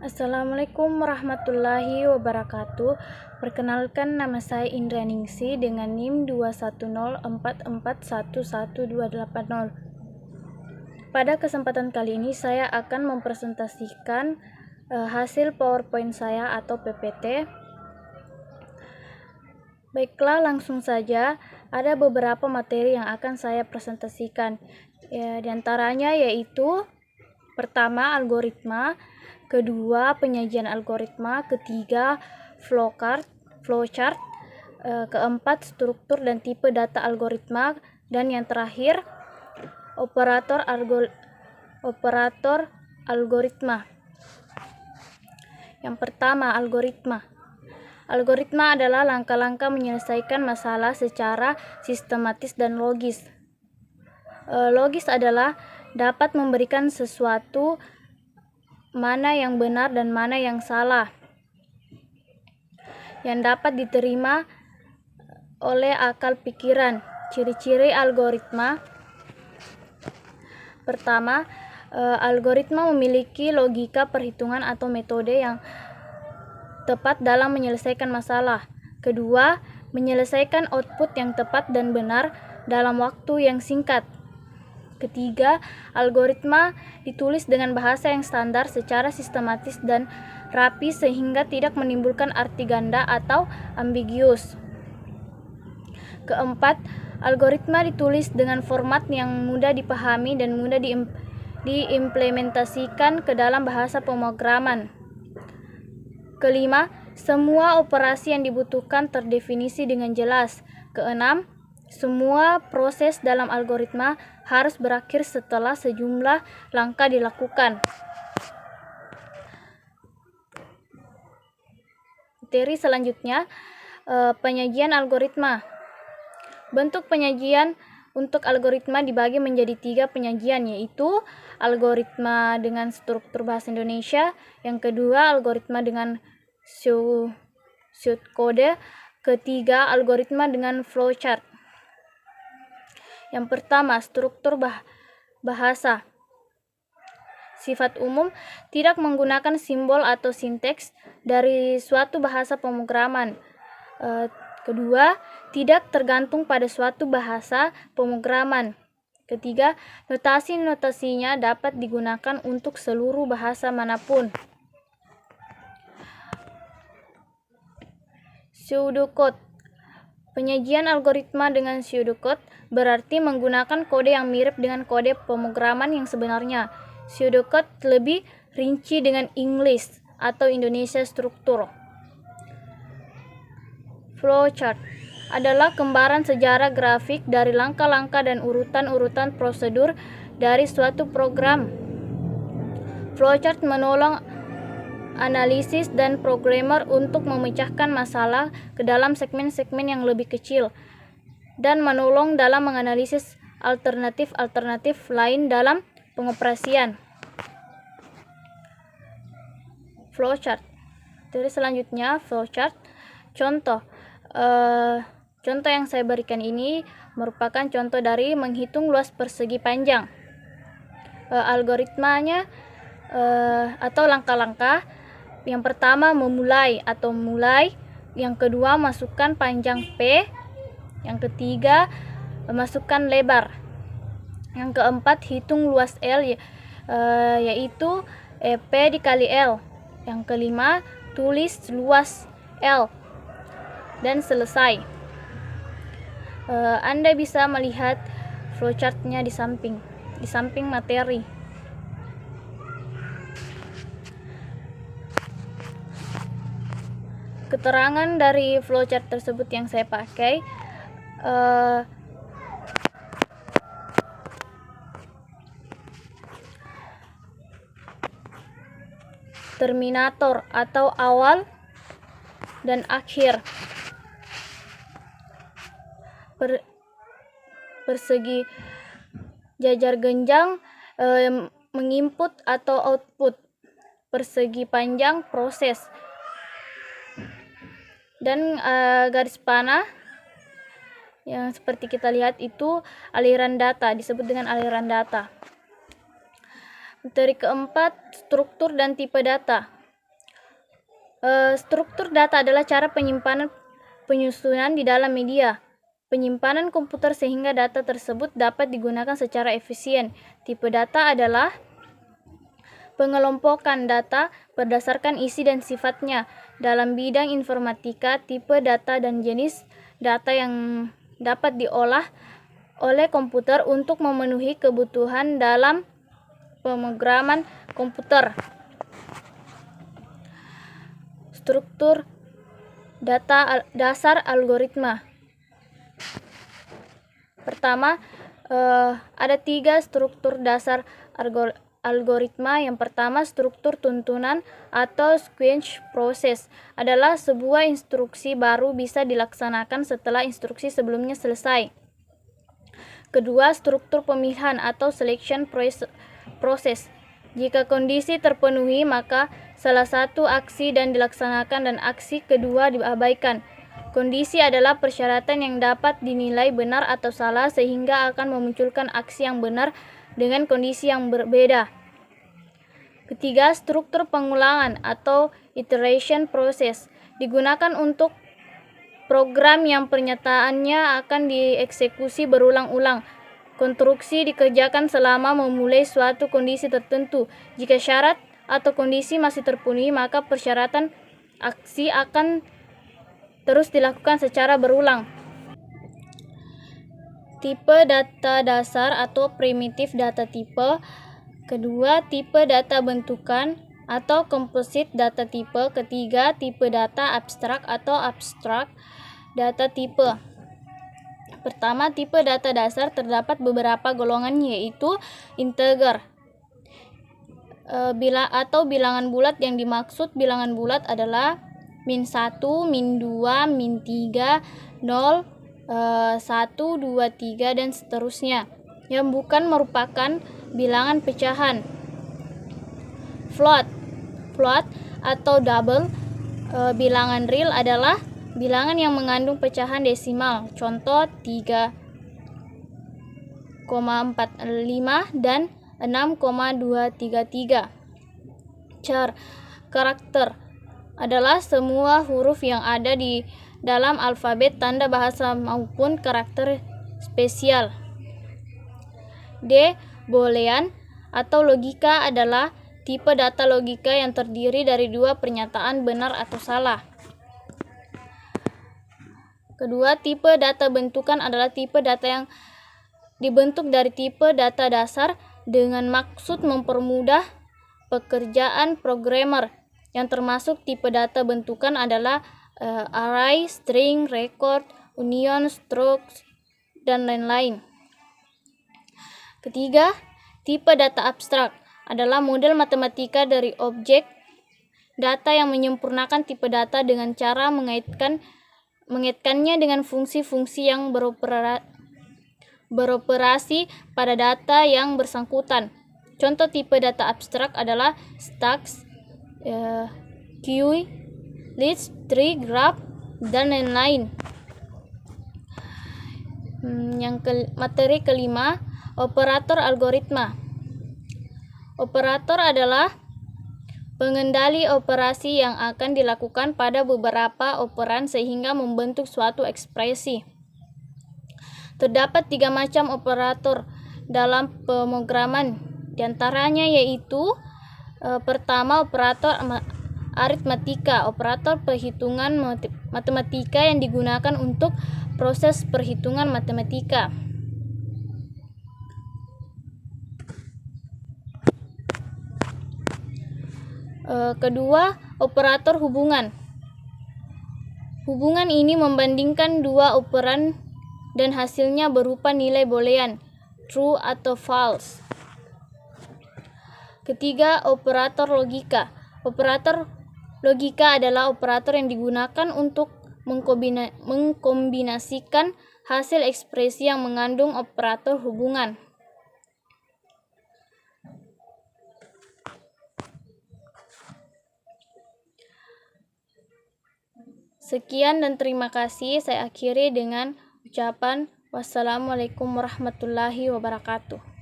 Assalamualaikum warahmatullahi wabarakatuh. Perkenalkan, nama saya Indra Ningsi dengan NIM 21044111280. Pada kesempatan kali ini saya akan mempresentasikan hasil PowerPoint saya atau PPT. Baiklah, langsung saja. Ada beberapa materi yang akan saya presentasikan. Di antaranya yaitu pertama, algoritma. Kedua, penyajian algoritma. Ketiga, flowchart. Keempat, struktur dan tipe data algoritma. Dan yang terakhir, operator algoritma. Yang pertama, algoritma. Algoritma adalah langkah-langkah menyelesaikan masalah secara sistematis dan logis. Logis adalah dapat memberikan sesuatu mana yang benar dan mana yang salah, yang dapat diterima oleh akal pikiran. Ciri-ciri algoritma. Pertama, algoritma memiliki logika perhitungan atau metode yang tepat dalam menyelesaikan masalah. Kedua, menyelesaikan output yang tepat dan benar dalam waktu yang singkat. Ketiga, algoritma ditulis dengan bahasa yang standar secara sistematis dan rapi sehingga tidak menimbulkan arti ganda atau ambigius. Keempat, algoritma ditulis dengan format yang mudah dipahami dan mudah diimplementasikan ke dalam bahasa pemrograman. Kelima, semua operasi yang dibutuhkan terdefinisi dengan jelas. Keenam, semua proses dalam algoritma harus berakhir setelah sejumlah langkah dilakukan. Materi selanjutnya, penyajian algoritma. Bentuk penyajian untuk algoritma dibagi menjadi 3 penyajian, yaitu algoritma dengan struktur bahasa Indonesia, yang kedua algoritma dengan pseudocode, ketiga algoritma dengan flowchart. Yang pertama, struktur bahasa. Sifat umum, tidak menggunakan simbol atau sinteks dari suatu bahasa pemrograman. Kedua, tidak tergantung pada suatu bahasa pemrograman. Ketiga, notasi-notasinya dapat digunakan untuk seluruh bahasa manapun. Pseudocode. Penyajian algoritma dengan pseudocode berarti menggunakan kode yang mirip dengan kode pemrograman yang sebenarnya. Pseudocode lebih rinci dengan English atau Indonesia struktur. Flowchart adalah gambaran sejarah grafik dari langkah-langkah dan urutan-urutan prosedur dari suatu program. Flowchart menolong analisis dan programmer untuk memecahkan masalah ke dalam segmen-segmen yang lebih kecil dan menolong dalam menganalisis alternatif-alternatif lain dalam pengoperasian. Flowchart. Jadi selanjutnya flowchart. Contoh yang saya berikan ini merupakan contoh dari menghitung luas persegi panjang. Algoritmanya atau langkah-langkah. Yang pertama, memulai atau mulai. Yang kedua, masukkan panjang P. Yang ketiga, masukkan lebar. Yang keempat, hitung luas L, yaitu P dikali L. Yang kelima, tulis luas L. Dan selesai. Anda bisa melihat flowchartnya di samping materi. Keterangan dari flowchart tersebut yang saya pakai, terminator atau awal dan akhir, persegi jajar genjang, menginput atau output, persegi panjang proses, dan garis panah yang seperti kita lihat itu aliran data, disebut dengan aliran data. Materi keempat, struktur dan tipe data. Struktur data adalah cara penyimpanan penyusunan di dalam media penyimpanan komputer sehingga data tersebut dapat digunakan secara efisien. Tipe data adalah pengelompokan data berdasarkan isi dan sifatnya. Dalam bidang informatika, tipe data dan jenis data yang dapat diolah oleh komputer untuk memenuhi kebutuhan dalam pemrograman komputer. Struktur data dasar algoritma. Pertama, ada 3 struktur dasar algoritma. Yang pertama, struktur tuntunan atau sequence process adalah sebuah instruksi baru bisa dilaksanakan setelah instruksi sebelumnya selesai. Kedua, struktur pemilihan atau selection process. Jika kondisi terpenuhi, maka salah satu aksi dan dilaksanakan dan aksi kedua diabaikan. Kondisi adalah persyaratan yang dapat dinilai benar atau salah sehingga akan memunculkan aksi yang benar dengan kondisi yang berbeda. Ketiga, struktur pengulangan atau iteration process digunakan untuk program yang pernyataannya akan dieksekusi berulang-ulang. Konstruksi dikerjakan selama memulai suatu kondisi tertentu. Jika syarat atau kondisi masih terpenuhi, maka persyaratan aksi akan terus dilakukan secara berulang. Tipe data dasar atau primitive data type. Kedua, tipe data bentukan atau composite data type. Ketiga, tipe data abstrak atau abstract data type. Pertama, tipe data dasar terdapat beberapa golongan yaitu integer bilangan bulat. Yang dimaksud bilangan bulat adalah -1, -2, -3, 0, 1, 2, 3 dan seterusnya, yang bukan merupakan bilangan pecahan. Float atau double bilangan real adalah bilangan yang mengandung pecahan desimal. Contoh 3,45 dan 6,233. Char karakter adalah semua huruf yang ada di dalam alfabet tanda bahasa maupun karakter spesial. D. Boolean atau logika adalah tipe data logika yang terdiri dari 2 pernyataan benar atau salah. Kedua, tipe data bentukan adalah tipe data yang dibentuk dari tipe data dasar dengan maksud mempermudah pekerjaan programmer. Yang termasuk tipe data bentukan adalah array, string, record, union, struct, dan lain-lain. Ketiga, tipe data abstrak adalah model matematika dari objek data yang menyempurnakan tipe data dengan cara mengaitkannya dengan fungsi-fungsi yang beroperasi pada data yang bersangkutan. Contoh tipe data abstrak adalah stacks, queue, list, tree, graph, dan lain-lain. Materi kelima, operator algoritma. Operator adalah pengendali operasi yang akan dilakukan pada beberapa operan sehingga membentuk suatu ekspresi. Terdapat 3 macam operator dalam pemrograman. Di antaranya yaitu pertama, operator aritmatika, operator perhitungan matematika yang digunakan untuk proses perhitungan matematika. Kedua, operator hubungan. Hubungan ini membandingkan 2 operan dan hasilnya berupa nilai boolean, true atau false. Ketiga, operator logika. Operator logika adalah operator yang digunakan untuk mengkombinasikan hasil ekspresi yang mengandung operator hubungan. Sekian dan terima kasih. Saya akhiri dengan ucapan wassalamualaikum warahmatullahi wabarakatuh.